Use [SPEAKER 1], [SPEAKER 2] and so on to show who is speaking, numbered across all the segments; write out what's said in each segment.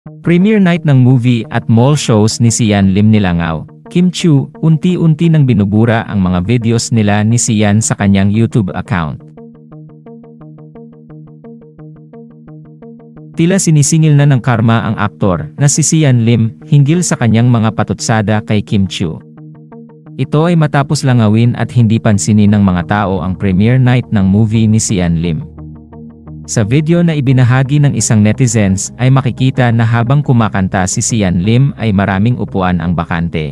[SPEAKER 1] Premiere night ng movie at mall shows ni Sian Lim Nilangaw, Kim Chiu, unti-unti nang binubura ang mga videos nila ni Sian sa kanyang YouTube account. Tila sinisingil na ng karma ang aktor na si Sian Lim hinggil sa kanyang mga patutsada kay Kim Chiu. Ito ay matapos langawin at hindi pansinin ng mga tao ang premiere night ng movie ni Sian Lim. Sa video na ibinahagi ng isang netizens ay makikita na habang kumakanta si Sian Lim ay maraming upuan ang bakante.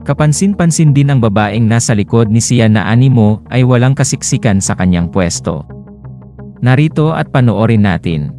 [SPEAKER 1] Kapansin-pansin din ang babaeng nasa likod ni Sian na animo ay walang kasiksikan sa kanyang pwesto. Narito at panoorin natin.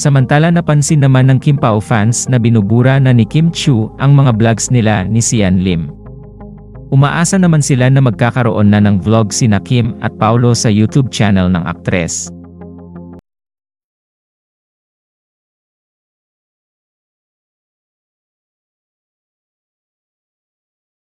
[SPEAKER 1] Samantala napansin naman ng Kim Pao fans na binubura na ni Kim Chiu ang mga vlogs nila ni Sian Lim. Umaasa naman sila na magkakaroon na ng vlog sina Kim at Paolo sa YouTube channel ng aktres.